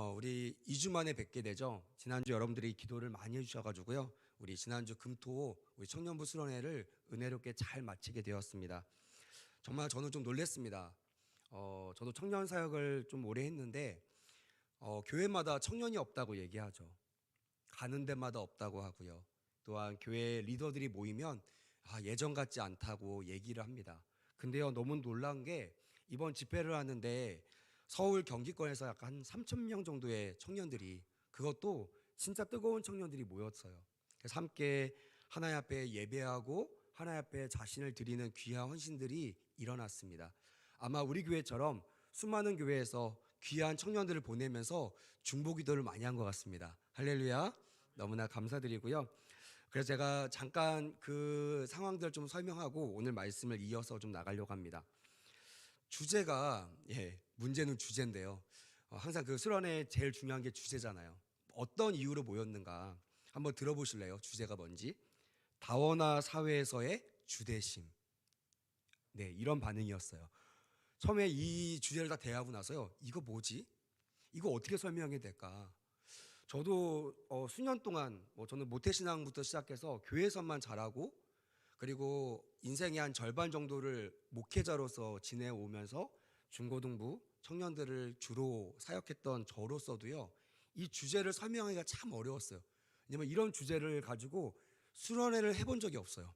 우리 2주 만에 뵙게 되죠. 지난주 여러분들이 기도를 많이 해주셔가지고요. 우리 지난주 금토 우리 청년부 수련회를 은혜롭게 잘 마치게 되었습니다. 정말 저는 좀 놀랐습니다. 저도 청년 사역을 좀 오래 했는데 교회마다 청년이 없다고 얘기하죠. 가는 데마다 없다고 하고요. 또한 교회 리더들이 모이면 예전 같지 않다고 얘기를 합니다. 근데요, 너무 놀란 게 이번 집회를 하는데 서울 경기권에서 약간 한 3천 명 정도의 청년들이, 그것도 진짜 뜨거운 청년들이 모였어요. 그래서 함께 하나님 앞에 예배하고 하나님 앞에 자신을 드리는 귀한 헌신들이 일어났습니다. 아마 우리 교회처럼 수많은 교회에서 귀한 청년들을 보내면서 중보기도를 많이 한 것 같습니다. 할렐루야. 너무나 감사드리고요. 그래서 제가 잠깐 그 상황들을 좀 설명하고 오늘 말씀을 이어서 좀 나가려고 합니다. 주제가 문제는 주제인데요. 항상 그 수련회 제일 중요한 게 주제잖아요. 어떤 이유로 모였는가 한번 들어보실래요? 주제가 뭔지. 다원화 사회에서의 주대심. 네, 이런 반응이었어요. 처음에 이 주제를 다 대하고 나서요, 이거 뭐지? 이거 어떻게 설명해야 될까? 저도 수년 동안 저는 모태신앙부터 시작해서 교회에서만 자라고, 그리고 인생의 한 절반 정도를 목회자로서 지내오면서 중고등부 청년들을 주로 사역했던 저로서도요, 이 주제를 설명하기가 참 어려웠어요. 왜냐면 이런 주제를 가지고 수련회를 해본 적이 없어요.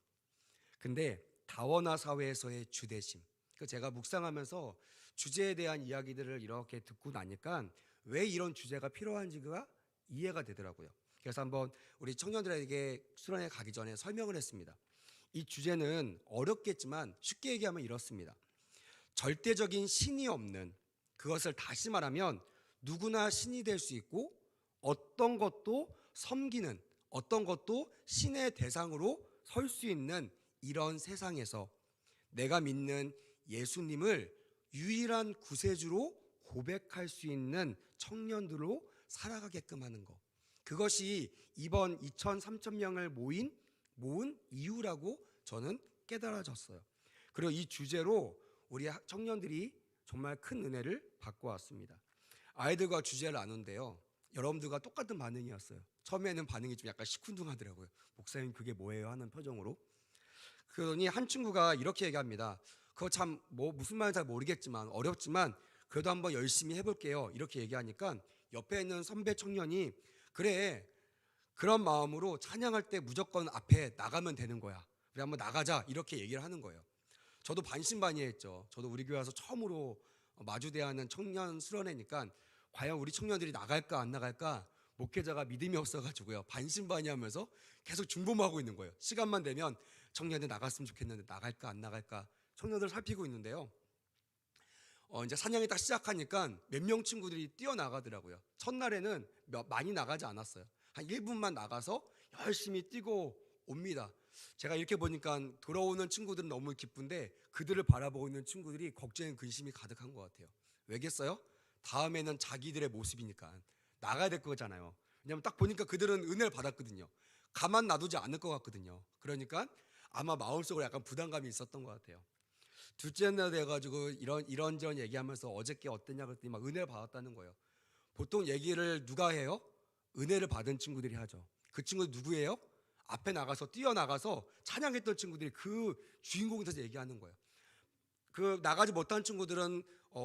근데 다원화 사회에서의 주대심, 제가 묵상하면서 주제에 대한 이야기들을 이렇게 듣고 나니까 왜 이런 주제가 필요한지가 이해가 되더라고요. 그래서 한번 우리 청년들에게 수련회 가기 전에 설명을 했습니다. 이 주제는 어렵겠지만 쉽게 얘기하면 이렇습니다. 절대적인 신이 없는, 그것을 다시 말하면 누구나 신이 될 수 있고 어떤 것도 섬기는, 어떤 것도 신의 대상으로 설 수 있는 이런 세상에서 내가 믿는 예수님을 유일한 구세주로 고백할 수 있는 청년들로 살아가게끔 하는 것, 그것이 이번 2천 3천 명을 모은 이유라고 저는 깨달아졌어요. 그리고 이 주제로 우리 청년들이 정말 큰 은혜를 받고 왔습니다. 아이들과 주제를 나눈데요, 여러분들과 똑같은 반응이었어요. 처음에는 반응이 좀 약간 시큰둥하더라고요. 목사님 그게 뭐예요? 하는 표정으로. 그러니 한 친구가 이렇게 얘기합니다. 그거 참 무슨 말인지 잘 모르겠지만 어렵지만 그래도 한번 열심히 해볼게요. 이렇게 얘기하니까 옆에 있는 선배 청년이, 그래, 그런 마음으로 찬양할 때 무조건 앞에 나가면 되는 거야. 그래, 한번 나가자. 이렇게 얘기를 하는 거예요. 저도 반신반의했죠. 저도 우리 교회 와서 처음으로 마주대하는 청년 수련회니까 과연 우리 청년들이 나갈까 안 나갈까, 목회자가 믿음이 없어가지고요, 반신반의하면서 계속 중보하고 있는 거예요. 시간만 되면 청년들 나갔으면 좋겠는데 나갈까 안 나갈까 청년들 살피고 있는데요. 이제 사냥이 딱 시작하니까 몇 명 친구들이 뛰어나가더라고요. 첫날에는 많이 나가지 않았어요. 한 1분만 나가서 열심히 뛰고 옵니다. 제가 이렇게 보니까 돌아오는 친구들은 너무 기쁜데 그들을 바라보고 있는 친구들이 걱정, 근심이 가득한 것 같아요. 왜겠어요? 다음에는 자기들의 모습이니까 나가야 될 거잖아요. 왜냐하면 딱 보니까 그들은 은혜를 받았거든요. 가만 놔두지 않을 것 같거든요. 그러니까 아마 마음속으로 약간 부담감이 있었던 것 같아요. 둘째 날 돼가지고 이런저런 얘기하면서 어저께 어땠냐 그랬더니 막 은혜를 받았다는 거예요. 보통 얘기를 누가 해요? 은혜를 받은 친구들이 하죠. 그 친구들 누구예요? 앞에 나가서 뛰어나가서 찬양했던 친구들이 그 주인공이 돼서 얘기하는 거예요. 그 나가지 못한 친구들은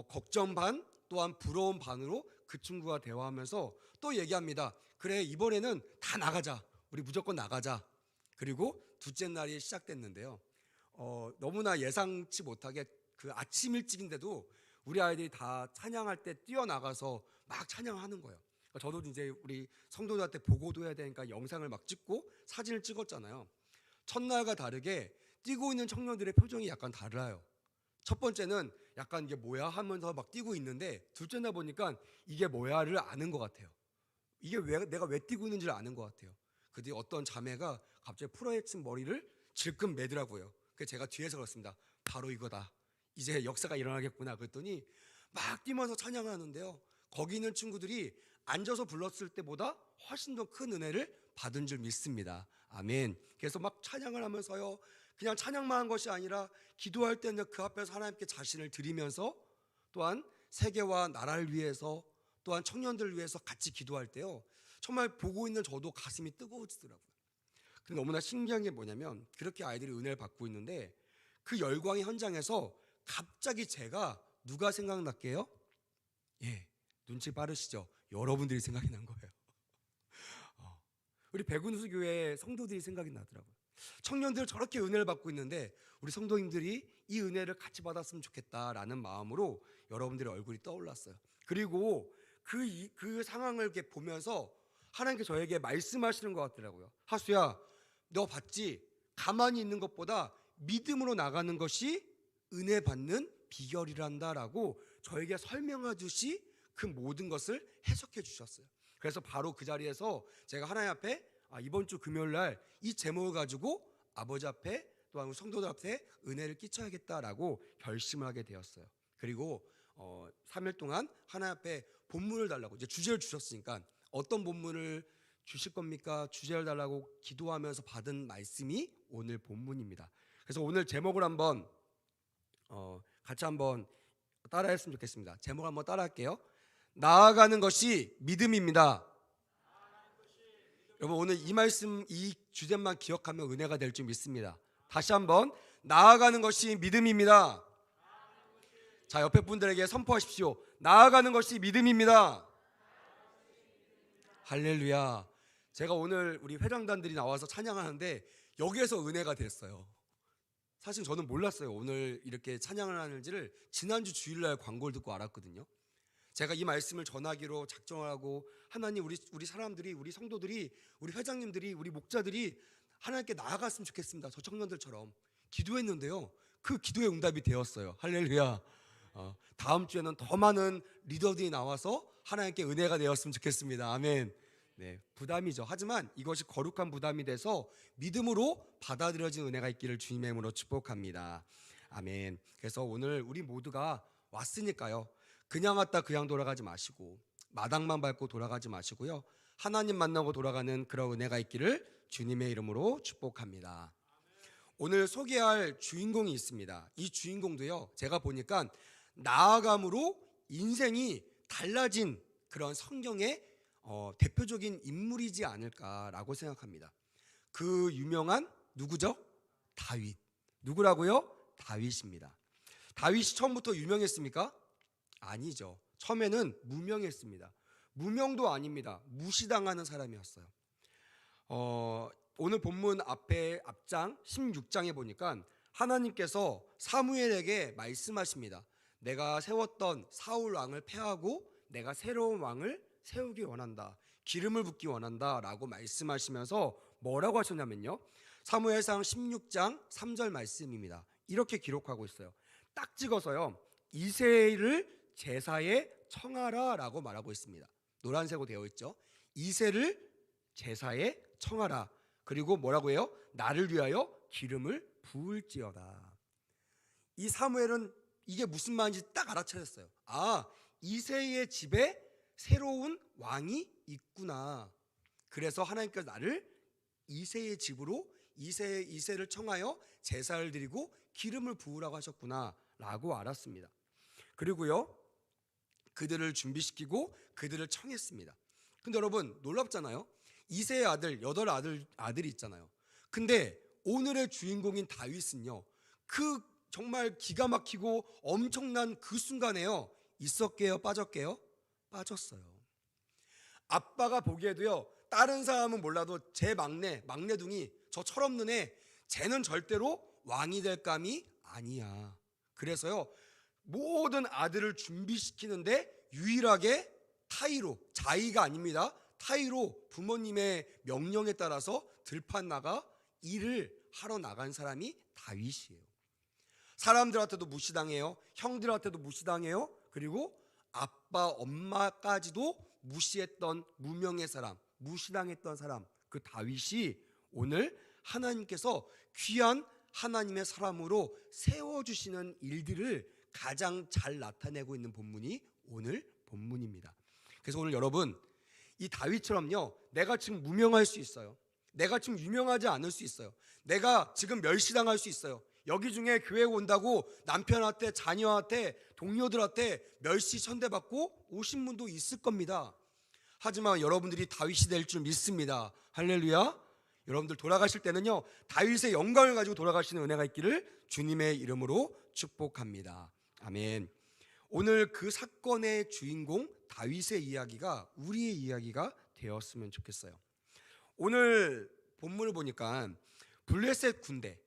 걱정 반, 또한 부러운 반으로 그 친구와 대화하면서 또 얘기합니다. 그래, 이번에는 다 나가자. 우리 무조건 나가자. 그리고 둘째 날이 시작됐는데요. 너무나 예상치 못하게 그 아침 일찍인데도 우리 아이들이 다 찬양할 때 뛰어나가서 막 찬양하는 거예요. 저도 이제 우리 성도들한테 보고도 해야 되니까 영상을 막 찍고 사진을 찍었잖아요. 첫날과 다르게 뛰고 있는 청년들의 표정이 약간 달라요. 첫 번째는 약간 이게 뭐야 하면서 막 뛰고 있는데, 둘째 날 보니까 이게 뭐야를 아는 것 같아요. 이게 내가 왜 뛰고 있는지를 아는 것 같아요. 그 뒤에 어떤 자매가 갑자기 풀어헤친 머리를 질끈 매더라고요. 그래서 제가 뒤에서 그렇습니다. 바로 이거다. 이제 역사가 일어나겠구나. 그랬더니 막 뛰면서 찬양을 하는데요, 거기 있는 친구들이 앉아서 불렀을 때보다 훨씬 더 큰 은혜를 받은 줄 믿습니다. 아멘. 그래서 막 찬양을 하면서요, 그냥 찬양만 한 것이 아니라 기도할 때는 그 앞에서 하나님께 자신을 드리면서 또한 세계와 나라를 위해서 또한 청년들을 위해서 같이 기도할 때요, 정말 보고 있는 저도 가슴이 뜨거워지더라고요. 근데 너무나 신기한 게 뭐냐면, 그렇게 아이들이 은혜를 받고 있는데 그 열광의 현장에서 갑자기 제가 누가 생각났게요? 예, 눈치 빠르시죠? 여러분들이 생각이 난 거예요. 우리 백운수 교회 성도들이 생각이 나더라고요. 청년들 저렇게 은혜를 받고 있는데 우리 성도님들이 이 은혜를 같이 받았으면 좋겠다라는 마음으로 여러분들의 얼굴이 떠올랐어요. 그리고 그 상황을 이렇게 보면서 하나님께 저에게 말씀하시는 것 같더라고요. 하수야, 너 봤지? 가만히 있는 것보다 믿음으로 나가는 것이 은혜 받는 비결이란다라고 저에게 설명하듯이 그 모든 것을 해석해 주셨어요. 그래서 바로 그 자리에서 제가 하나님 앞에 이번 주 금요일 날 이 제목을 가지고 아버지 앞에 또한 우리 성도들 앞에 은혜를 끼쳐야겠다라고 결심을 하게 되었어요. 그리고 3일 동안 하나님 앞에 본문을 달라고, 이제 주제를 주셨으니까 어떤 본문을 주실 겁니까? 주제를 달라고 기도하면서 받은 말씀이 오늘 본문입니다. 그래서 오늘 제목을 한번 같이 한번 따라했으면 좋겠습니다. 제목 한번 따라할게요. 나아가는 것이 믿음입니다. 여러분, 오늘 이 말씀, 이 주제만 기억하면 은혜가 될 줄 믿습니다. 다시 한번, 나아가는 것이 믿음입니다. 자, 옆에 분들에게 선포하십시오. 나아가는 것이 믿음입니다. 할렐루야. 제가 오늘 우리 회장단들이 나와서 찬양하는데 여기에서 은혜가 됐어요. 사실 저는 몰랐어요. 오늘 이렇게 찬양을 하는지를 지난주 주일날 광고를 듣고 알았거든요. 제가 이 말씀을 전하기로 작정을 하고, 하나님, 우리 사람들이, 우리 성도들이, 우리 회장님들이, 우리 목자들이 하나님께 나아갔으면 좋겠습니다. 저 청년들처럼 기도했는데요, 그 기도의 응답이 되었어요. 할렐루야. 다음 주에는 더 많은 리더들이 나와서 하나님께 은혜가 되었으면 좋겠습니다. 아멘. 네, 부담이죠. 하지만 이것이 거룩한 부담이 돼서 믿음으로 받아들여진 은혜가 있기를 주님의 이름으로 축복합니다. 아멘. 그래서 오늘 우리 모두가 왔으니까요, 그냥 왔다 그냥 돌아가지 마시고 마당만 밟고 돌아가지 마시고요, 하나님 만나고 돌아가는 그런 은혜가 있기를 주님의 이름으로 축복합니다. 오늘 소개할 주인공이 있습니다. 이 주인공도요, 제가 보니까 나아감으로 인생이 달라진 그런 성경의 대표적인 인물이지 않을까라고 생각합니다. 그 유명한 누구죠? 다윗. 누구라고요? 다윗입니다. 다윗이 처음부터 유명했습니까? 아니죠. 처음에는 무명했습니다. 무명도 아닙니다. 무시당하는 사람이었어요. 오늘 본문 앞장 16장에 보니까 하나님께서 사무엘에게 말씀하십니다. 내가 세웠던 사울 왕을 패하고 내가 새로운 왕을 세우기 원한다. 기름을 붓기 원한다 라고 말씀하시면서 뭐라고 하셨냐면요, 사무엘상 16장 3절 말씀입니다. 이렇게 기록하고 있어요. 딱 찍어서요, 이새를 제사에 청하라 라고 말하고 있습니다. 노란색으로 되어 있죠. 이새를 제사에 청하라. 그리고 뭐라고 해요? 나를 위하여 기름을 부을지어다. 이 사무엘은 이게 무슨 말인지 딱 알아차렸어요. 이새의 집에 새로운 왕이 있구나. 그래서 하나님께서 나를 이새의 집으로 이새를 청하여 제사를 드리고 기름을 부으라고 하셨구나 라고 알았습니다. 그리고요, 그들을 준비시키고 그들을 청했습니다. 근데 여러분, 놀랍잖아요. 이새의 아들, 8아들이 있잖아요. 근데 오늘의 주인공인 다윗은요, 그 정말 기가 막히고 엄청난 그 순간에요, 있었게요, 빠졌게요? 빠졌어요. 아빠가 보기에도요, 다른 사람은 몰라도 제 막내둥이, 저 철없는 애, 쟤는 절대로 왕이 될 감이 아니야. 그래서요, 모든 아들을 준비시키는데 유일하게 타이로, 자의가 아닙니다, 타이로 부모님의 명령에 따라서 들판 나가 일을 하러 나간 사람이 다윗이에요. 사람들한테도 무시당해요. 형들한테도 무시당해요. 그리고 아빠, 엄마까지도 무시했던 무명의 사람, 무시당했던 사람, 그 다윗이 오늘 하나님께서 귀한 하나님의 사람으로 세워주시는 일들을 가장 잘 나타내고 있는 본문이 오늘 본문입니다. 그래서 오늘 여러분, 이 다윗처럼요, 내가 지금 무명할 수 있어요. 내가 지금 유명하지 않을 수 있어요. 내가 지금 멸시당할 수 있어요. 여기 중에 교회 온다고 남편한테, 자녀한테, 동료들한테 멸시 천대받고 오신 분도 있을 겁니다. 하지만 여러분들이 다윗이 될 줄 믿습니다. 할렐루야. 여러분들 돌아가실 때는요, 다윗의 영광을 가지고 돌아가시는 은혜가 있기를 주님의 이름으로 축복합니다. 아멘. 오늘 그 사건의 주인공 다윗의 이야기가 우리의 이야기가 되었으면 좋겠어요. 오늘 본문을 보니까 블레셋 군대,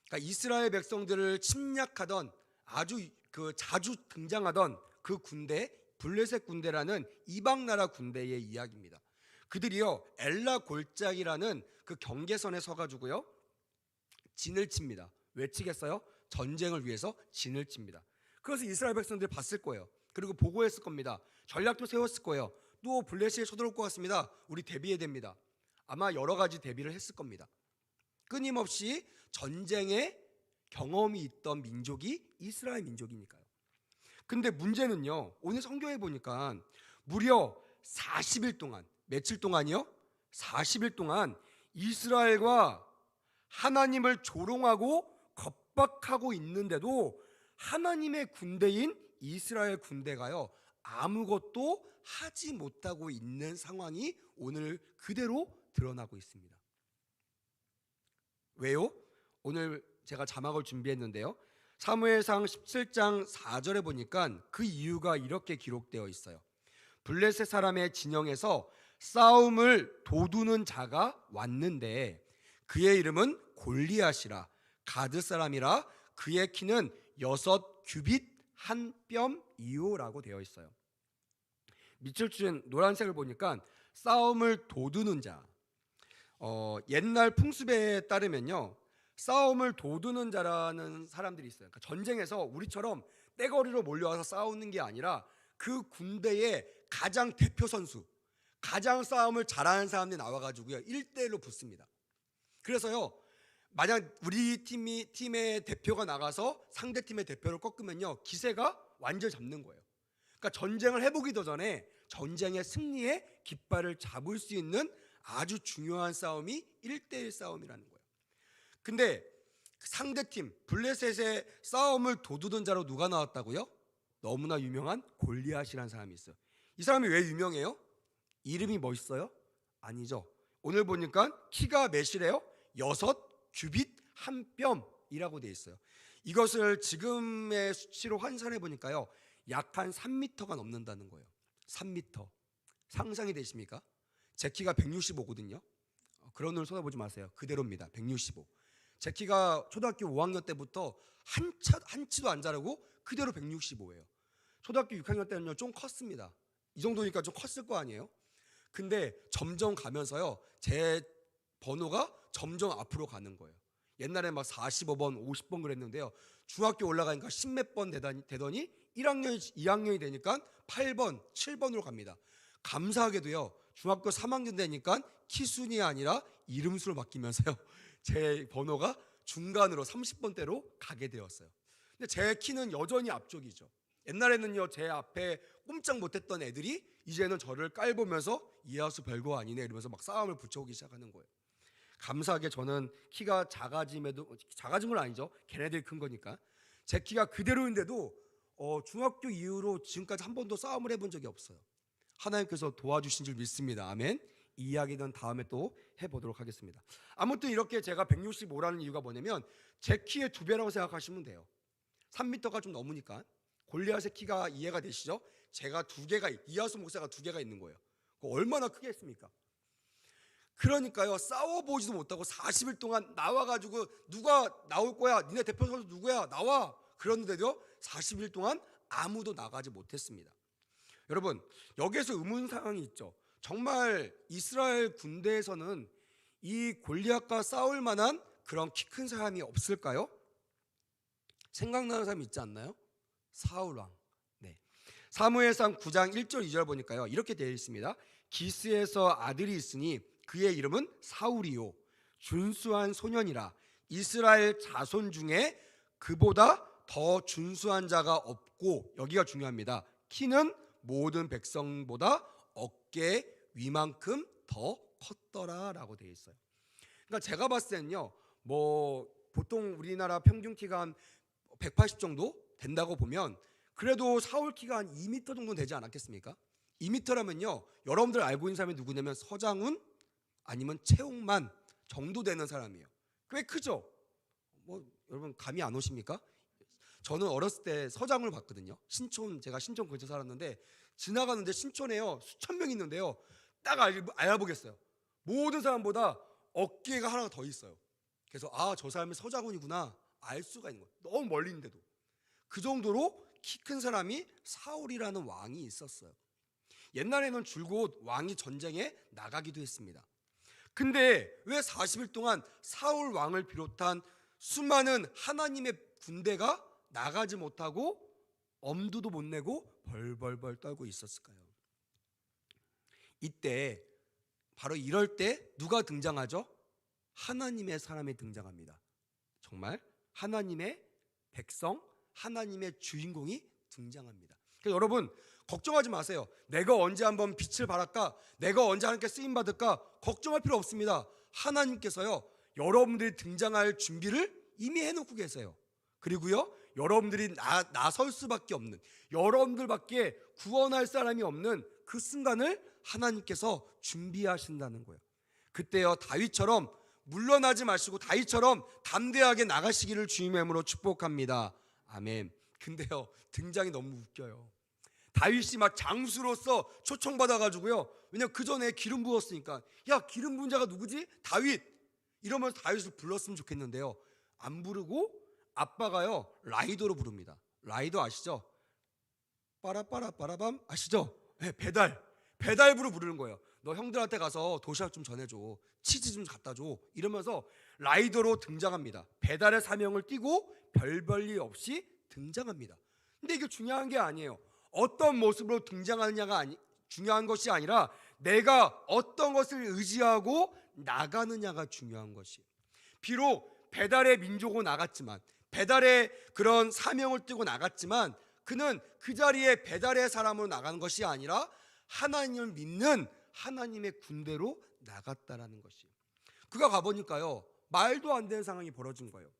그러니까 이스라엘 백성들을 침략하던 아주 자주 등장하던 그 군대, 블레셋 군대라는 이방 나라 군대의 이야기입니다. 그들이요, 엘라 골짜기라는 그 경계선에 서가지고요 진을 칩니다. 왜 치겠어요? 전쟁을 위해서 진을 칩니다. 그래서 이스라엘 백성들이 봤을 거예요. 그리고 보고했을 겁니다. 전략도 세웠을 거예요. 또 블레셋이 쳐들어올 것 같습니다. 우리 대비해야 됩니다. 아마 여러 가지 대비를 했을 겁니다. 끊임없이 전쟁에 경험이 있던 민족이 이스라엘 민족이니까요. 근데 문제는요, 오늘 성경에 보니까 무려 40일 동안, 며칠 동안이요? 40일 동안 이스라엘과 하나님을 조롱하고 겁박하고 있는데도 하나님의 군대인 이스라엘 군대가요, 아무것도 하지 못하고 있는 상황이 오늘 그대로 드러나고 있습니다. 왜요? 오늘 제가 자막을 준비했는데요, 사무엘상 17장 4절에 보니까 그 이유가 이렇게 기록되어 있어요. 블레셋 사람의 진영에서 싸움을 도두는 자가 왔는데 그의 이름은 골리앗이라, 가드 사람이라, 그의 키는 6규빗 한 뼘이요라고 되어 있어요. 밑줄 친 노란색을 보니까 싸움을 도두는 자, 옛날 풍습에 따르면요, 싸움을 도두는 자라는 사람들이 있어요. 그러니까 전쟁에서 우리처럼 떼거리로 몰려와서 싸우는 게 아니라 그 군대의 가장 대표 선수, 가장 싸움을 잘하는 사람들이 나와가지고요 1대1로 붙습니다. 그래서요, 만약 우리 팀의 대표가 나가서 상대 팀의 대표를 꺾으면요 기세가 완전 잡는 거예요. 그러니까 전쟁을 해보기도 전에 전쟁의 승리의 깃발을 잡을 수 있는 아주 중요한 싸움이 1대1 싸움이라는 거예요. 근데 상대팀 블레셋의 싸움을 도두던 자로 누가 나왔다고요? 너무나 유명한 골리앗이라는 사람이 있어요. 이 사람이 왜 유명해요? 이름이 멋있어요? 아니죠. 오늘 보니까 키가 몇이래요? 6규빗 한 뼘이라고 되어 있어요. 이것을 지금의 수치로 환산해 보니까요 약 한 3m가 넘는다는 거예요. 3m. 상상이 되십니까? 제 키가 165거든요. 그런 눈을 쏟아보지 마세요. 그대로입니다. 165. 제 키가 초등학교 5학년 때부터 한치도 안 자라고 그대로 165예요. 초등학교 6학년 때는요 좀 컸습니다. 이 정도니까 좀 컸을 거 아니에요. 근데 점점 가면서요 제 번호가 점점 앞으로 가는 거예요. 옛날에 막 45번, 50번 그랬는데요, 중학교 올라가니까 10몇 번 되더니 1학년, 2학년이 되니까 8번, 7번으로 갑니다. 감사하게도요 중학교 3학년 되니까 키순이 아니라 이름수로 바뀌면서요 제 번호가 중간으로 30번대로 가게 되었어요. 근데 제 키는 여전히 앞쪽이죠. 옛날에는요 제 앞에 꼼짝 못했던 애들이 이제는 저를 깔보면서 이하수 별거 아니네 이러면서 막 싸움을 붙여오기 시작하는 거예요. 감사하게 저는 키가 작아진 건 아니죠. 걔네들이 큰 거니까. 제 키가 그대로인데도 중학교 이후로 지금까지 한 번도 싸움을 해본 적이 없어요. 하나님께서 도와주신 줄 믿습니다. 아멘. 이 이야기는 다음에 또 해보도록 하겠습니다. 아무튼 이렇게 제가 165라는 이유가 뭐냐면 제 키의 2배라고 생각하시면 돼요. 3m가 좀 넘으니까. 골리앗의 키가 이해가 되시죠? 제가 2개가, 이하수 목사가 2개가 있는 거예요. 얼마나 크겠습니까? 그러니까요 싸워보지도 못하고 40일 동안 나와가지고 누가 나올 거야, 니네 대표 선수 누구야, 나와. 그런데도 40일 동안 아무도 나가지 못했습니다. 여러분, 여기에서 의문사항이 있죠. 정말 이스라엘 군대에서는 이 골리앗과 싸울 만한 그런 키 큰 사람이 없을까요? 생각나는 사람이 있지 않나요? 사울왕. 네. 사무엘상 9장 1절 2절 보니까요 이렇게 되어 있습니다. 기스에서 아들이 있으니 그의 이름은 사울이요 준수한 소년이라, 이스라엘 자손 중에 그보다 더 준수한 자가 없고, 여기가 중요합니다. 키는 모든 백성보다 어깨 위만큼 더 컸더라라고 되어 있어요. 그러니까 제가 봤을 때는요 뭐 보통 우리나라 평균 키가 한 180 정도 된다고 보면 그래도 사울 키가 한 2m 정도 되지 않았겠습니까? 2m라면요, 여러분들 알고 있는 사람이 누구냐면 서장훈 아니면 최홍만 정도 되는 사람이에요. 꽤 크죠? 뭐 여러분 감이 안 오십니까? 저는 어렸을 때 서장훈을 봤거든요. 신촌, 제가 신촌 근처 살았는데 지나가는데 신촌에요 수천 명 있는데요, 딱 알아보겠어요. 모든 사람보다 어깨가 하나가 더 있어요. 그래서 아, 저 사람이 서장훈이구나 알 수가 있는 거예요. 너무 멀리 있는데도. 그 정도로 키 큰 사람이 사울이라는 왕이 있었어요. 옛날에는 줄곧 왕이 전쟁에 나가기도 했습니다. 근데 왜 40일 동안 사울 왕을 비롯한 수많은 하나님의 군대가 나가지 못하고 엄두도 못 내고 벌벌벌 떨고 있었을까요? 이때, 바로 이럴 때 누가 등장하죠? 하나님의 사람이 등장합니다. 정말 하나님의 백성, 하나님의 주인공이 등장합니다. 그러니까 여러분 걱정하지 마세요. 내가 언제 한번 빛을 발할까? 내가 언제 하나님께 쓰임 받을까? 걱정할 필요 없습니다. 하나님께서요, 여러분들이 등장할 준비를 이미 해놓고 계세요. 그리고요, 여러분들이 나설 수밖에 없는, 여러분들밖에 구원할 사람이 없는 그 순간을 하나님께서 준비하신다는 거예요. 그때요, 다윗처럼 물러나지 마시고 다윗처럼 담대하게 나가시기를 주님의 이름으로 축복합니다. 아멘. 근데요, 등장이 너무 웃겨요. 다윗이 막 장수로서 초청받아가지고요, 왜냐면 그 전에 기름 부었으니까, 야, 기름 부은 자가 누구지? 다윗! 이러면서 다윗을 불렀으면 좋겠는데요, 안 부르고 아빠가요 라이더로 부릅니다. 라이더 아시죠? 빠라빠라빠라밤 아시죠? 네, 배달부로 부르는 거예요. 너 형들한테 가서 도시락 좀 전해줘, 치즈 좀 갖다 줘, 이러면서 라이더로 등장합니다. 배달의 사명을 띠고 별볼일 없이 등장합니다. 근데 이게 중요한 게 아니에요. 어떤 모습으로 등장하느냐가 중요한 것이 아니라 내가 어떤 것을 의지하고 나가느냐가 중요한 것이에요. 비록 배달의 민족으로 나갔지만, 배달의 그런 사명을 띠고 나갔지만, 그는 그 자리에 배달의 사람으로 나간 것이 아니라 하나님을 믿는 하나님의 군대로 나갔다라는 것이에요. 그가 가보니까요, 말도 안 되는 상황이 벌어진 거예요.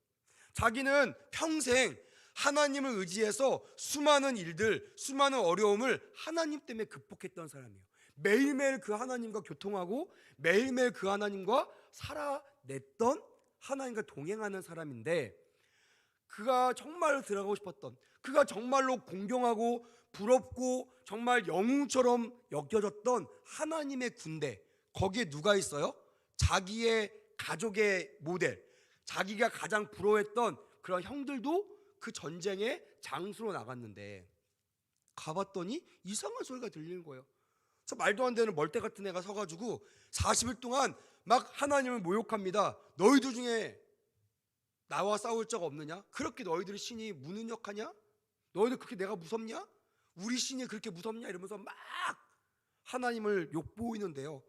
자기는 평생 하나님을 의지해서 수많은 일들, 수많은 어려움을 하나님 때문에 극복했던 사람이에요. 매일매일 그 하나님과 교통하고 매일매일 그 하나님과 살아냈던, 하나님과 동행하는 사람인데, 그가 정말로 들어가고 싶었던, 그가 정말로 공경하고 부럽고 정말 영웅처럼 여겨졌던 하나님의 군대, 거기에 누가 있어요? 자기의 가족의 모델, 자기가 가장 부러워했던 그런 형들도 그 전쟁에 장수로 나갔는데, 가봤더니 이상한 소리가 들리는 거예요. 그래서 말도 안 되는 멀대 같은 애가 서가지고 40일 동안 막 하나님을 모욕합니다. 너희들 중에 나와 싸울 자가 없느냐? 그렇게 너희들의 신이 무능력하냐? 너희들 그렇게 내가 무섭냐? 우리 신이 그렇게 무섭냐? 이러면서 막 하나님을 욕보이는데요,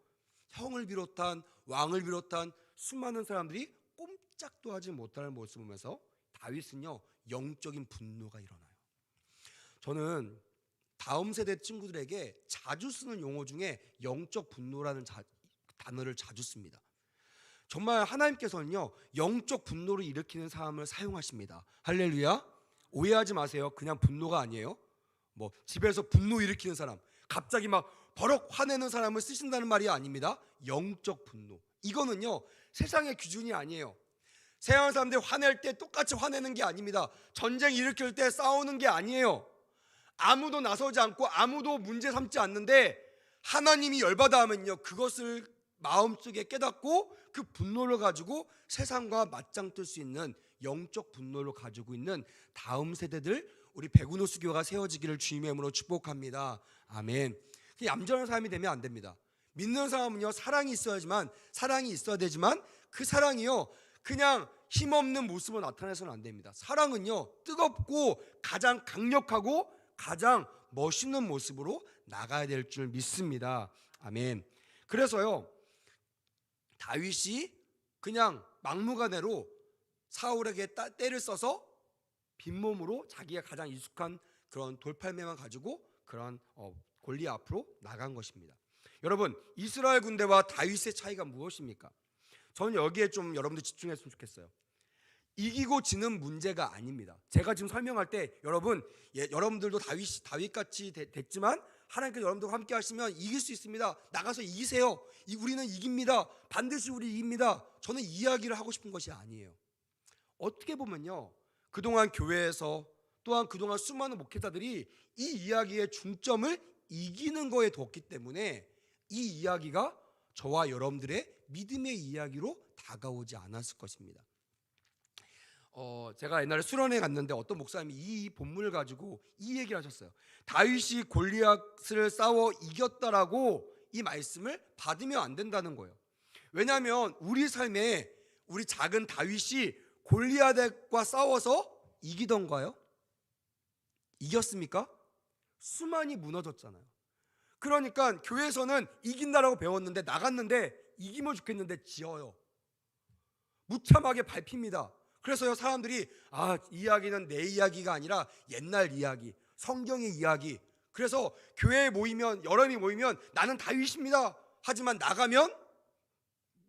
형을 비롯한 왕을 비롯한 수많은 사람들이 꼼짝도 하지 못하는 모습을 보면서 다윗은요, 영적인 분노가 일어나요. 저는 다음 세대 친구들에게 자주 쓰는 용어 중에 영적 분노라는 단어를 자주 씁니다. 정말 하나님께서는요, 영적 분노를 일으키는 사람을 사용하십니다. 할렐루야. 오해하지 마세요. 그냥 분노가 아니에요. 뭐 집에서 분노 일으키는 사람, 갑자기 막 버럭 화내는 사람을 쓰신다는 말이 아닙니다. 영적 분노, 이거는요 세상의 기준이 아니에요. 세상 사람들이 화낼 때 똑같이 화내는 게 아닙니다. 전쟁 일으킬 때 싸우는 게 아니에요. 아무도 나서지 않고 아무도 문제 삼지 않는데 하나님이 열받아 하면요, 그것을 마음속에 깨닫고 그 분노를 가지고 세상과 맞짱 뜰 수 있는 영적 분노를 가지고 있는 다음 세대들, 우리 백운호 수교가 세워지기를 주님의 이름으로 축복합니다. 아멘. 얌전한 사람이 되면 안 됩니다. 믿는 사람은요, 사랑이 있어야 되지만 그 사랑이요 그냥 힘없는 모습으로 나타내서는 안 됩니다. 사랑은요 뜨겁고 가장 강력하고 가장 멋있는 모습으로 나가야 될 줄 믿습니다. 아멘. 그래서요, 다윗이 그냥 막무가내로 사울에게 떼를 써서 빈몸으로 자기가 가장 익숙한 그런 돌팔매만 가지고 그런 골리앗 앞으로 나간 것입니다. 여러분, 이스라엘 군대와 다윗의 차이가 무엇입니까? 저는 여기에 좀 여러분들 집중했으면 좋겠어요. 이기고 지는 문제가 아닙니다. 제가 지금 설명할 때 여러분들도 다윗같이 됐지만 하나님께서 여러분들과 함께 하시면 이길 수 있습니다. 나가서 이기세요. 우리는 이깁니다. 반드시 우리 이깁니다. 저는 이 이야기를 하고 싶은 것이 아니에요. 어떻게 보면요, 그동안 교회에서 또한 그동안 수많은 목회자들이 이 이야기의 중점을 이기는 거에 뒀기 때문에 이 이야기가 저와 여러분들의 믿음의 이야기로 다가오지 않았을 것입니다. 제가 옛날에 수련회 갔는데 어떤 목사님이 이 본문을 가지고 이 얘기를 하셨어요. 다윗이 골리앗을 싸워 이겼다라고 이 말씀을 받으면 안 된다는 거예요. 왜냐하면 우리 삶에 우리 작은 다윗이 골리앗과 싸워서 이기던가요? 이겼습니까? 수많이 무너졌잖아요. 그러니까 교회에서는 이긴다라고 배웠는데 나갔는데 이기면 좋겠는데 지어요. 무참하게 밟힙니다. 그래서요, 사람들이 이 이야기는 내 이야기가 아니라 옛날 이야기, 성경의 이야기. 그래서 교회에 모이면, 여러분이 모이면 나는 다윗입니다. 하지만 나가면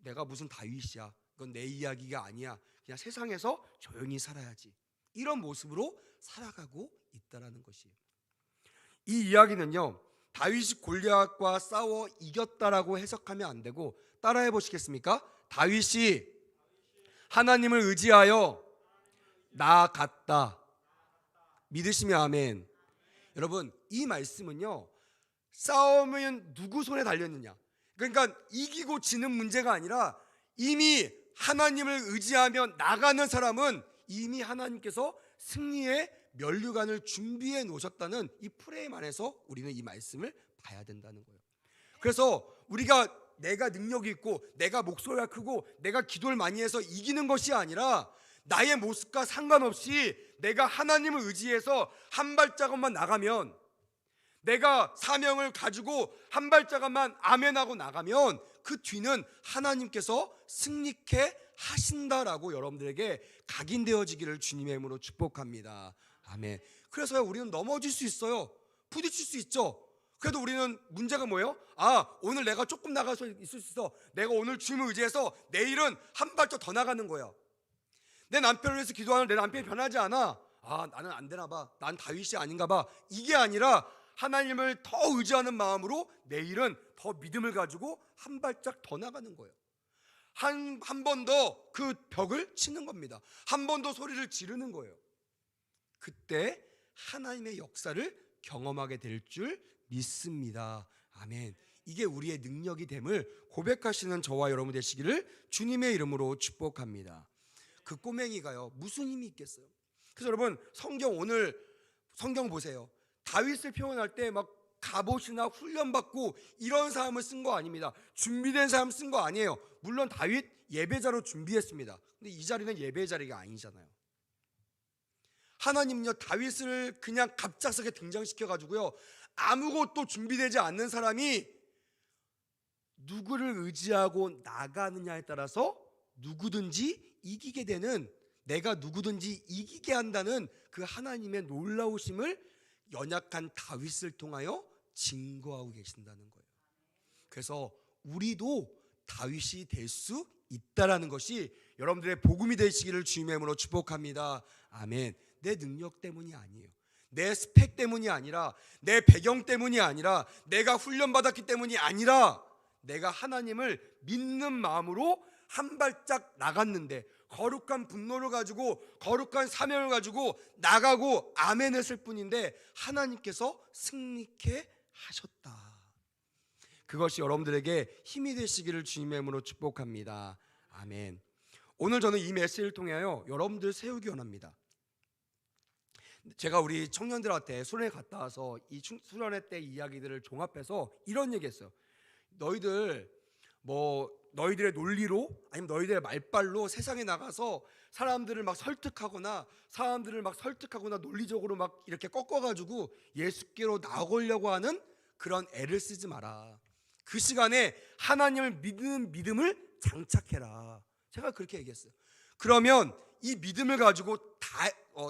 내가 무슨 다윗이야, 이건 내 이야기가 아니야, 그냥 세상에서 조용히 살아야지, 이런 모습으로 살아가고 있다라는 것이에요. 이 이야기는요, 다윗이 골리앗과 싸워 이겼다라고 해석하면 안 되고, 따라해 보시겠습니까? 다윗이 하나님을 의지하여 나아갔다. 믿으시면 아멘. 여러분, 이 말씀은요, 싸움은 누구 손에 달렸느냐, 그러니까 이기고 지는 문제가 아니라 이미 하나님을 의지하며 나가는 사람은 이미 하나님께서 승리의 면류관을 준비해 놓으셨다는 이 프레임 안에서 우리는 이 말씀을 봐야 된다는 거예요. 그래서 우리가 내가 능력이 있고 내가 목소리가 크고 내가 기도를 많이 해서 이기는 것이 아니라 나의 모습과 상관없이 내가 하나님을 의지해서 한 발자국만 나가면, 내가 사명을 가지고 한 발자국만 아멘하고 나가면 그 뒤는 하나님께서 승리케 하신다라고 여러분들에게 각인되어지기를 주님의 이름으로 축복합니다. 아멘. 그래서 우리는 넘어질 수 있어요. 부딪힐 수 있죠. 그래도 우리는 문제가 뭐예요? 오늘 내가 조금 나가서 있을 수 있어. 내가 오늘 주님을 의지해서 내일은 한 발짝 더 나가는 거야. 내 남편을 위해서 기도하는 내 남편이 변하지 않아. 나는 안 되나 봐. 난 다윗이 아닌가 봐. 이게 아니라 하나님을 더 의지하는 마음으로 내일은 더 믿음을 가지고 한 발짝 더 나가는 거예요. 한 번 더 그 벽을 치는 겁니다. 한 번 더 소리를 지르는 거예요. 그때 하나님의 역사를 경험하게 될 줄 믿습니다. 아멘. 이게 우리의 능력이 됨을 고백하시는 저와 여러분 되시기를 주님의 이름으로 축복합니다. 그 꼬맹이가요, 무슨 힘이 있겠어요? 그래서 여러분, 오늘 성경 보세요. 다윗을 표현할 때 막 갑옷이나 훈련받고 이런 사람을 쓴 거 아닙니다. 준비된 사람 쓴 거 아니에요. 물론 다윗 예배자로 준비했습니다. 근데 이 자리는 예배의 자리가 아니잖아요. 하나님은요, 다윗을 그냥 갑작스럽게 등장시켜가지고요, 아무것도 준비되지 않는 사람이 누구를 의지하고 나가느냐에 따라서 누구든지 이기게 되는, 내가 누구든지 이기게 한다는 그 하나님의 놀라우심을 연약한 다윗을 통하여 증거하고 계신다는 거예요. 그래서 우리도 다윗이 될 수 있다라는 것이 여러분들의 복음이 되시기를 주님의 이름으로 축복합니다. 아멘. 내 능력 때문이 아니에요. 내 스펙 때문이 아니라, 내 배경 때문이 아니라, 내가 훈련받았기 때문이 아니라, 내가 하나님을 믿는 마음으로 한 발짝 나갔는데, 거룩한 분노를 가지고 거룩한 사명을 가지고 나가고 아멘 했을 뿐인데 하나님께서 승리케 하셨다. 그것이 여러분들에게 힘이 되시기를 주님의 이름으로 축복합니다. 아멘. 오늘 저는 이 메시지를 통하여 여러분들 세우기 원합니다. 제가 우리 청년들한테 수련회 갔다 와서 이 수련회 때 이야기들을 종합해서 이런 얘기했어요. 너희들의 논리로, 아니면 너희들의 말빨로 세상에 나가서 사람들을 막 설득하거나 논리적으로 막 이렇게 꺾어가지고 예수께로 나오려고 하는 그런 애를 쓰지 마라. 그 시간에 하나님을 믿는 믿음을 장착해라. 제가 그렇게 얘기했어요. 그러면 이 믿음을 가지고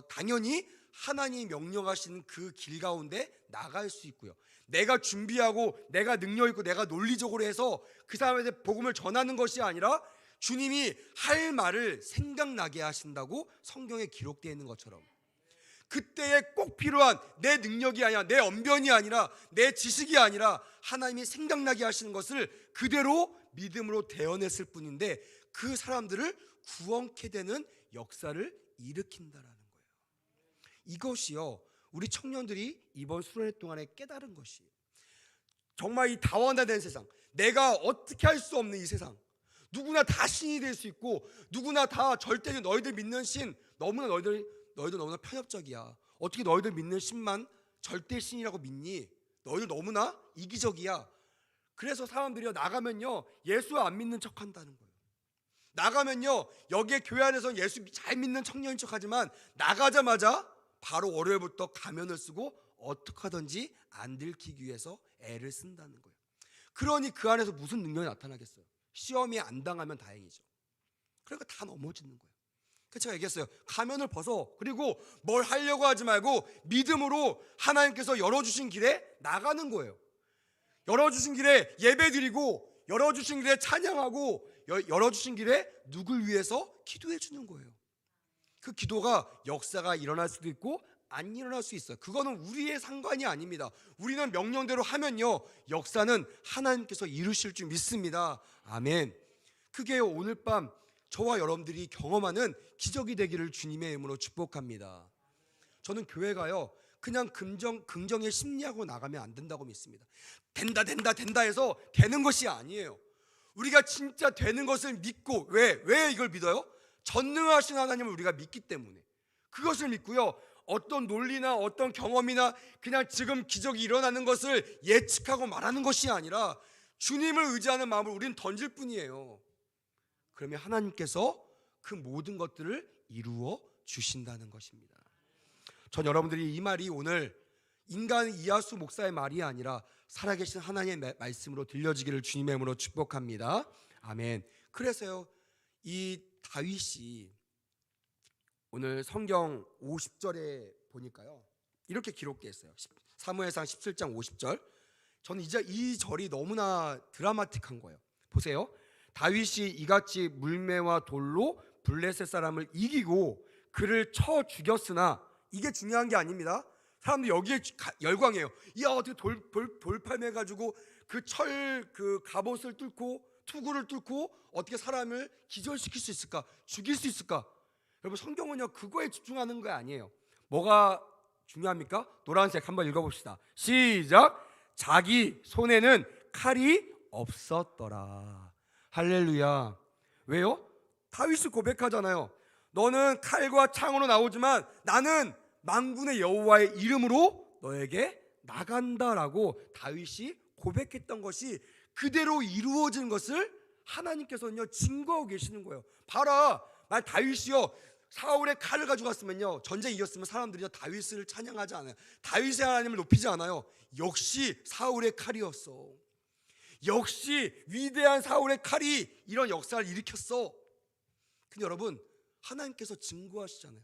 당연히 하나님이 명령하시는 그 길 가운데 나갈 수 있고요. 내가 준비하고 내가 능력 있고 내가 논리적으로 해서 그 사람한테 복음을 전하는 것이 아니라 주님이 할 말을 생각나게 하신다고 성경에 기록되어 있는 것처럼, 그때에 꼭 필요한 내 능력이 아니라, 내 언변이 아니라, 내 지식이 아니라 하나님이 생각나게 하시는 것을 그대로 믿음으로 대언했을 뿐인데 그 사람들을 구원케 되는 역사를 일으킨다라는 거예요. 이것이요, 우리 청년들이 이번 수련회 동안에 깨달은 것이에요. 정말 이 다원화된 세상, 내가 어떻게 할 수 없는 이 세상, 누구나 다 신이 될 수 있고 누구나 다 절대적인, 너희들 믿는 신, 너희들 너무나 편협적이야. 어떻게 너희들 믿는 신만 절대 신이라고 믿니? 너희들 너무나 이기적이야. 그래서 사람들이 나가면요, 예수 안 믿는 척 한다는 거예요. 나가면요, 여기에 교회 안에서 예수 잘 믿는 청년인 척 하지만 나가자마자 바로 월요일부터 가면을 쓰고 어떻게 하든지 안 들키기 위해서 애를 쓴다는 거예요. 그러니 그 안에서 무슨 능력이 나타나겠어요? 시험이 안 당하면 다행이죠. 그러니까 다 넘어지는 거예요. 그래서 제가 얘기했어요. 가면을 벗어. 그리고 뭘 하려고 하지 말고 믿음으로 하나님께서 열어주신 길에 나가는 거예요. 열어주신 길에 예배드리고, 열어주신 길에 찬양하고, 열어주신 길에 누굴 위해서 기도해 주는 거예요. 그 기도가 역사가 일어날 수도 있고 안 일어날 수 있어요. 그거는 우리의 상관이 아닙니다. 우리는 명령대로 하면요, 역사는 하나님께서 이루실 줄 믿습니다. 아멘. 그게 오늘 밤 저와 여러분들이 경험하는 기적이 되기를 주님의 이름으로 축복합니다. 저는 교회가요, 그냥 긍정의 심리하고 나가면 안 된다고 믿습니다. 된다 해서 되는 것이 아니에요. 우리가 진짜 되는 것을 믿고, 왜 이걸 믿어요? 전능하신 하나님을 우리가 믿기 때문에 그것을 믿고요, 어떤 논리나 어떤 경험이나 그냥 지금 기적이 일어나는 것을 예측하고 말하는 것이 아니라 주님을 의지하는 마음을 우리는 던질 뿐이에요. 그러면 하나님께서 그 모든 것들을 이루어 주신다는 것입니다. 전 여러분들이 이 말이 오늘 인간 이하수 목사의 말이 아니라 살아계신 하나님의 말씀으로 들려지기를 주님의 이름으로 축복합니다. 아멘. 그래서요, 이 다윗이 오늘 성경 50절에 보니까요, 이렇게 기록되어 있어요. 사무엘상 17장 50절. 저는 이제 이 절이 너무나 드라마틱한 거예요. 보세요. 다윗이 이같이 물매와 돌로 블레셋 사람을 이기고 그를 쳐 죽였으나, 이게 중요한 게 아닙니다. 사람들이 여기에 열광해요. 야, 어떻게 돌팔매가지고 그 갑옷을 뚫고 투구를 뚫고 어떻게 사람을 기절시킬 수 있을까? 죽일 수 있을까? 여러분, 성경은요, 그거에 집중하는 거 아니에요. 뭐가 중요합니까? 노란색 한번 읽어봅시다. 시작. 자기 손에는 칼이 없었더라. 할렐루야. 왜요? 다윗이 고백하잖아요. 너는 칼과 창으로 나오지만 나는 만군의 여호와의 이름으로 너에게 나간다라고 다윗이 고백했던 것이 그대로 이루어진 것을 하나님께서는요, 증거하고 계시는 거예요. 봐라, 만약 다윗이요 사울의 칼을 가지고 갔으면요, 전쟁 이겼으면 사람들이 다윗을 찬양하지 않아요. 다윗의 하나님을 높이지 않아요. 역시 사울의 칼이었어. 역시 위대한 사울의 칼이 이런 역사를 일으켰어. 근데 여러분, 하나님께서 증거하시잖아요.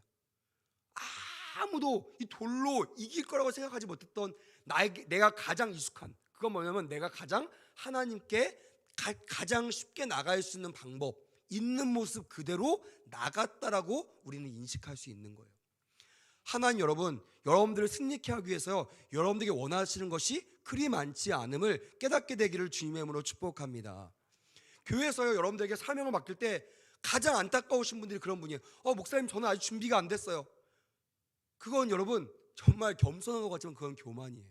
아무도 이 돌로 이길 거라고 생각하지 못했던 내가 가장 익숙한, 그건 뭐냐면 내가 가장 하나님께 가장 쉽게 나갈 수 있는 방법, 있는 모습 그대로 나갔다라고 우리는 인식할 수 있는 거예요. 하나님, 여러분들을 승리케 하기 위해서요, 여러분들에게 원하시는 것이 그리 많지 않음을 깨닫게 되기를 주님의 이름으로 축복합니다. 교회에서요, 여러분들에게 사명을 맡길 때 가장 안타까우신 분들이 그런 분이에요. 목사님, 저는 아직 준비가 안 됐어요. 그건 여러분 정말 겸손한 것 같지만 그건 교만이에요.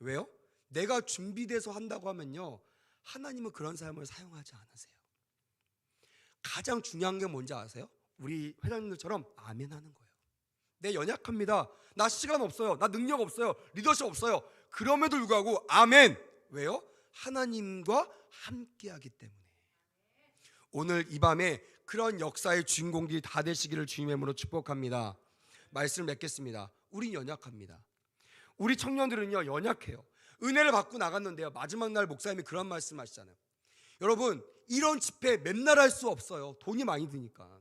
왜요? 내가 준비돼서 한다고 하면요, 하나님은 그런 사람을 사용하지 않으세요. 가장 중요한 게 뭔지 아세요? 우리 회장님들처럼 아멘 하는 거예요. 내 연약합니다. 나 시간 없어요. 나 능력 없어요. 리더십 없어요. 그럼에도 불구하고 아멘. 왜요? 하나님과 함께하기 때문에. 오늘 이 밤에 그런 역사의 주인공들이 다 되시기를 주님의 이름으로 축복합니다. 말씀을 맺겠습니다. 우린 연약합니다. 우리 청년들은요, 연약해요. 은혜를 받고 나갔는데요, 마지막 날 목사님이 그런 말씀 하시잖아요. 여러분, 이런 집회 맨날 할 수 없어요. 돈이 많이 드니까.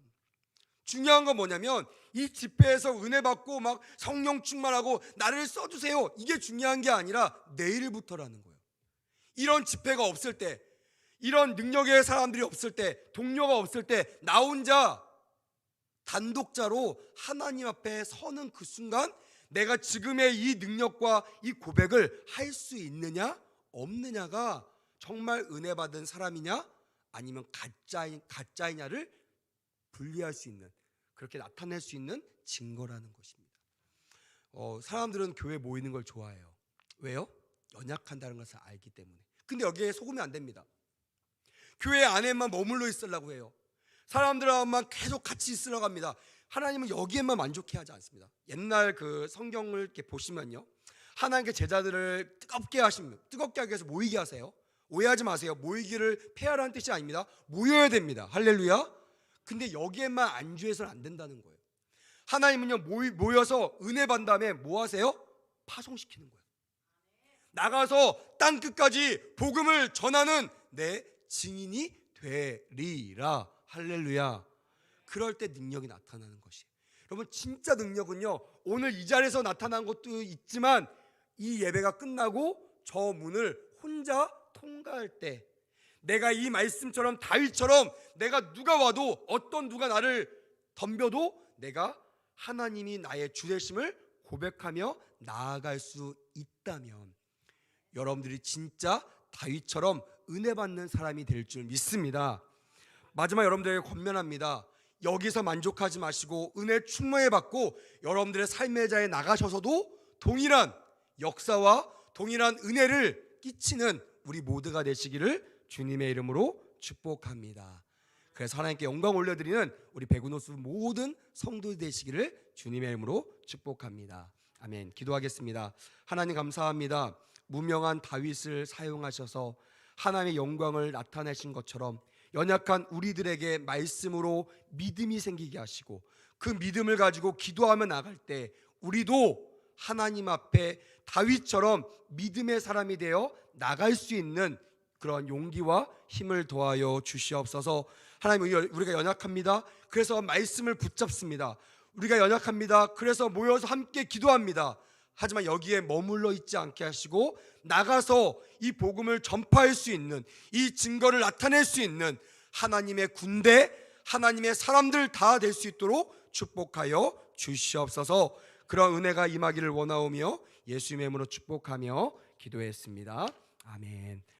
중요한 건 뭐냐면 이 집회에서 은혜 받고 막 성령 충만하고 나를 써주세요, 이게 중요한 게 아니라 내일부터라는 거예요. 이런 집회가 없을 때 이런 능력의 사람들이 없을 때, 동료가 없을 때 나 혼자 단독자로 하나님 앞에 서는 그 순간 내가 지금의 이 능력과 이 고백을 할 수 있느냐 없느냐가 정말 은혜 받은 사람이냐 아니면 가짜이냐를 분리할 수 있는, 그렇게 나타낼 수 있는 증거라는 것입니다. 사람들은 교회 모이는 걸 좋아해요. 왜요? 연약한다는 것을 알기 때문에. 근데 여기에 속으면 안 됩니다. 교회 안에만 머물러 있으려고 해요. 사람들하고만 계속 같이 있으려고 합니다. 하나님은 여기에만 만족해 하지 않습니다. 옛날 그 성경을 이렇게 보시면요, 하나님께 제자들을 뜨겁게 하기 위해서 모이게 하세요. 오해하지 마세요. 모이기를 폐하라는 뜻이 아닙니다. 모여야 됩니다. 할렐루야. 근데 여기에만 안주해서는 안 된다는 거예요. 하나님은요, 모여서 은혜 받은 다음에 뭐 하세요? 파송시키는 거예요. 나가서 땅 끝까지 복음을 전하는 내 증인이 되리라. 할렐루야. 그럴 때 능력이 나타나는 것이에요. 여러분, 진짜 능력은요, 오늘 이 자리에서 나타난 것도 있지만 이 예배가 끝나고 저 문을 혼자 통과할 때, 내가 이 말씀처럼 다윗처럼 내가 누가 와도, 어떤 누가 나를 덤벼도 내가 하나님이 나의 주 되심을 고백하며 나아갈 수 있다면 여러분들이 진짜 다윗처럼 은혜 받는 사람이 될 줄 믿습니다. 마지막 여러분들에게 권면합니다. 여기서 만족하지 마시고 은혜 충만히 받고 여러분들의 삶의 자에 나가셔서도 동일한 역사와 동일한 은혜를 끼치는 우리 모두가 되시기를 주님의 이름으로 축복합니다. 그래서 하나님께 영광 올려드리는 우리 백운호수 모든 성도 되시기를 주님의 이름으로 축복합니다. 아멘. 기도하겠습니다. 하나님 감사합니다. 무명한 다윗을 사용하셔서 하나님의 영광을 나타내신 것처럼 연약한 우리들에게 말씀으로 믿음이 생기게 하시고, 그 믿음을 가지고 기도하며 나갈 때 우리도 하나님 앞에 다윗처럼 믿음의 사람이 되어 나갈 수 있는 그런 용기와 힘을 더하여 주시옵소서. 하나님, 우리가 연약합니다. 그래서 말씀을 붙잡습니다. 우리가 연약합니다. 그래서 모여서 함께 기도합니다. 하지만 여기에 머물러 있지 않게 하시고 나가서 이 복음을 전파할 수 있는, 이 증거를 나타낼 수 있는 하나님의 군대, 하나님의 사람들 다 될 수 있도록 축복하여 주시옵소서. 그런 은혜가 임하기를 원하오며 예수님의 이름으로 축복하며 기도했습니다. 아멘.